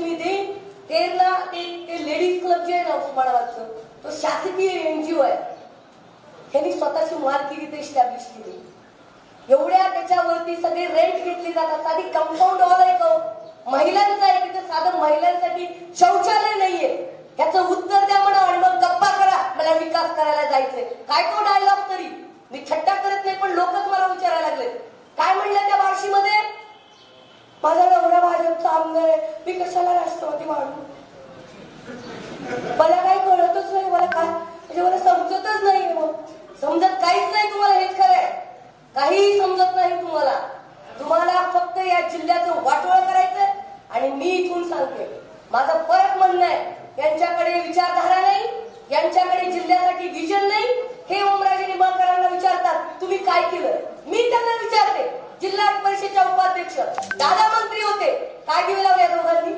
मी देईन. तेरला ते ladies club जे आहे ना उस्मानाबादचं, तो शासकीय NGO आहे. त्यांनी स्वतःची मालकी तिथे इस्टॅब्लिश केली. एवढ्या त्याच्यावरती सगळे रेंट घेतली जातात. साधी कंपाऊंड वॉल आहे का महिलांचं आहे, तिथे साधं महिलांसाठी शौचालय नाहीये. याचं उत्तर द्या म्हणा आणि मग गप्पा करा मला विकास करायला जायचंय. काय तो डायलॉग तरी मी थट्टा करत नाही, पण लोकच मला विचारायला लागले. काय म्हणलं त्या बार्शीमध्ये, माझा नवरा भाजपचा आमदार आहे, मी कशाला राष्ट्रवादी वाढू. मला काही कळतच नाही, मला काय म्हणजे मला समजतच नाही. मग समजत काहीच नाही तुम्हाला, हेच खरं आहे. काहीही समजत नाही तुम्हाला. तुम्हाला फक्त या जिल्ह्याचं वाटोळ करायचंय. आणि मी इथून सांगते, माझं परत म्हणणं आहे, यांच्याकडे विचारधारा नाही, यांच्याकडे जिल्ह्यासाठी विजन नाही. हे ओमराजे निंबाळकरांना विचारतात तुम्ही काय केलं. मी त्यांना विचारते, जिल्हा परिषदेच्या उपाध्यक्ष दादा मंत्री होते, काय दिवे लावले दोघांनी.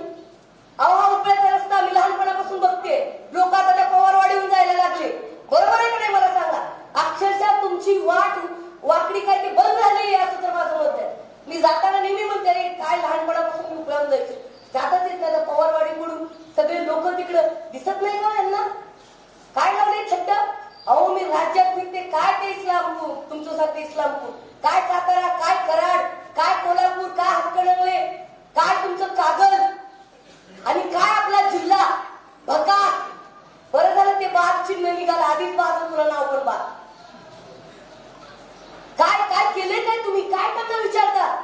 हा उपळ्याचा रस्ता मी लहानपणापासून बघते. लोक आता त्या पवारवाडीहून जायला लागले. बरोबर आहे का नाही मला सांगा. अक्षरशः तुमची वाकडी काय ते बंद झाली असं तर माझं मत आहे. मी जाताना नेहमी म्हणते, काय लहानपणापासून मी उपळ्याहून जायचे, जाताच येत नाही. पवारवाडी कडून सगळे लोक तिकडं दिसत नाही का यांना. काय लावले छट्ट. अहो मी राज्यात फिरते, काय ते इस्लामपूर तुमचं सारखं इस्लामपूर, काय सातारा, काय कराड, काय कोल्हापूर, काय हातकणंगले, काय तुमचं कागद आणि काय आपला जिल्हा भका. बरं झालं ते बाद चिन्ह निघाला, आधीच बाद तुला नाव पण बाद. काय काय केले काय तुम्ही, काय त्यांना विचारता.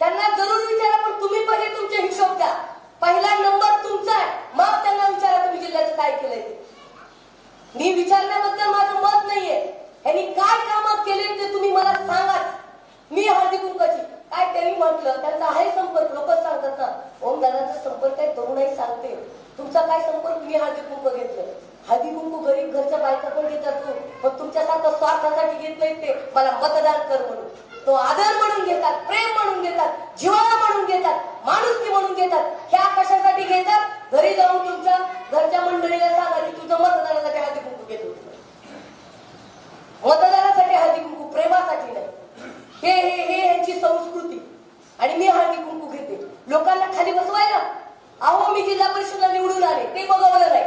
त्यांना जरूर विचारा, पण तुम्ही पहिले तुमचे हिशोब द्या. पहिला नंबर तुमचा आहे, मग त्यांना विचारा तुम्ही जिल्ह्याचं काय केलंय ते. मी विचारण्याबद्दल माझं मत नाहीये. यांनी काय कामं केले ते तुम्ही मला सांगा. मी हळदी कुंकाची काय त्यांनी म्हटलं, त्यांचा आहे संपर्क, लोकच सांगतात ना. ओम दादांचा संपर्क आहे, तरुणाई सांगते. तुमचा काय संपर्क, मी हळदी कुंक घेतलं. हळदी कुंकू गरीब घरच्या बायका पण घेतात. पण तुमच्यासारखं स्वार्थासाठी घेत नाहीत ते, मला मतदान कर म्हणून. तो आदर म्हणून घेतात, प्रेम म्हणून घेतात, जिव्हाळा म्हणून घेतात, माणुसकी म्हणून घेतात. ह्या कशासाठी घेतात, घरी जाऊन तुमच्या घरच्या मंडळीला सांगा की तुझं मतदानासाठी हळदी कुंकू घेतो. मतदानासाठी हळदी कुंकू, प्रेमासाठी नाही. हे यांची संस्कृती. आणि मी हळदी कुंकू घेते लोकांना खाली बसवायला. अहो मी जिल्हा परिषदला निवडून आले, ते बघवलं नाही.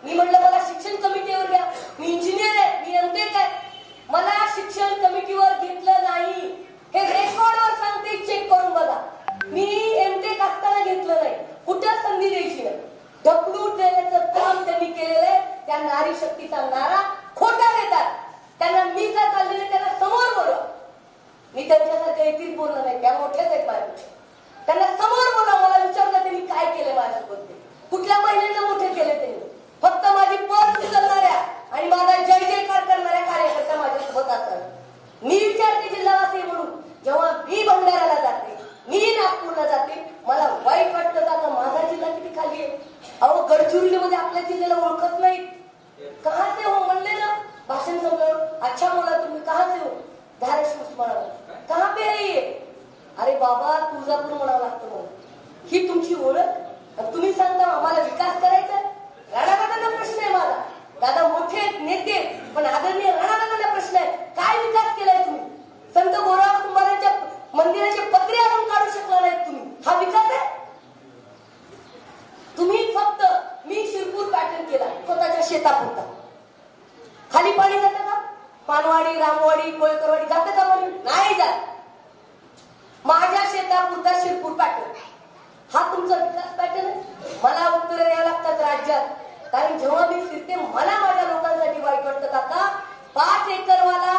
मी म्हणलं मला शिक्षण कमिटीवर घ्या, मी इंजिनियर आहे, मी MTech आहे. मला शिक्षण कमिटीवर घेतलं नाही. हे रेकॉर्डवर सांगते, चेक करून बघा. मी MTech असताना घेतलं नाही. कुठं संधी द्यायची नाही. ढकलून देण्याचं काम त्यांनी केलेलं आहे. त्या नारी शक्तीचा नारा खोटा देतात. त्यांना मी का चाललेले त्यांना समोर बोलवा. मी त्यांच्यासारखं एकीच बोलणार नाही, त्या मोठ्याच आहेत माझ्यापेक्षा. त्यांना समोर बोला. मला विचारलं त्यांनी काय केलं माझ्यासोबत, कुठल्या महिन्यांना मोठे केले त्यांनी. फक्त माझी पर्स उचलणाऱ्या आणि माझा जय जयकार करणाऱ्या कार्यकर्त्या माझ्यासोबत असतात. मी विचारते जिल्हावासी म्हणून, जेव्हा मी भंडाऱ्याला जाते, मी नागपूरला जाते, मला वाईट वाटतं का माझा जिल्हा किती खाली आहे. अहो गडचिरोलीमध्ये आपल्या जिल्ह्याला ओळखत नाहीत. कहा से हो म्हणले ना भाषण संपल्यावर, अच्छा बोला तुम्ही कहा से हो, धाराशिव उस्मानाबाद, कहा पे है ये. अरे बाबा तुळजापूर म्हणावं लागतं म्हणून. ही तुमची ओळख. तुम्ही सांगता आम्हाला विकास करायचा. राणादादांना प्रश्न आहे माझा. दादा मोठे नेते, पण आदरणीय राणादादांना प्रश्न आहे, काय विकास केलाय तुम्ही. संत गोराव कुंभारांच्या मंदिराचे पत्रे आणून काढू शकला नाहीत तुम्ही. हा विकास आहे. तुम्ही फक्त मी शिरपूर पॅटर्न केला स्वतःच्या शेतापुरता. खाली पाणी जातं का, पानवाडी, रामवाडी, कोळकरवाडी जातं का पाणी, नाही जात. माझ्या शेतापुरता शिरपूर पॅटर्न, हा तुमचा विकास पॅटर्न आहे. मला उत्तर द्यावं लागतात राज्यात. कारण जेव्हा मी फिरते मला माझ्या लोकांसाठी वाईट वाटतं. काका 5 एकरवाला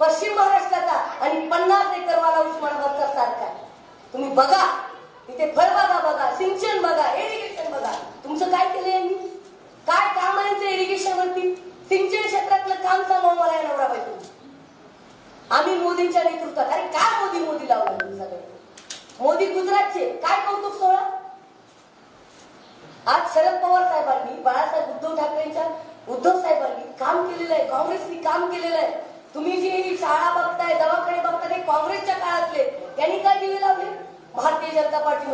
पश्चिम महाराष्ट्राचा आणि 50 एकरवाला उस्मानाबादचा सारखा. तुम्ही बघा तिथे फळबागा बघा, सिंचन बघा, इरिगेशन बघा. तुमचं काय केलं यांनी, काय काम आहे ते इरिगेशन वरती. सिंचन क्षेत्रातलं काम सांगा मला या नवरा बायको. आम्ही मोदींच्या नेतृत्वात. अरे काय मोदी लावलं तुम्ही सगळे. मोदी गुजरातचे, काय कौतुक सोहळा. आज शरद पवार साहेबांनी, बाळासाहेब उद्धव ठाकरेंच्या उद्धव साहेबांनी काम केलेलं आहे, काँग्रेसनी काम केलेलं आहे. तुम्ही जी शाळा बघताय, दवाखाने बघताय, ते काँग्रेसच्या काळातले. त्यांनी काय दिवे लावले, भारतीय जनता पार्टी.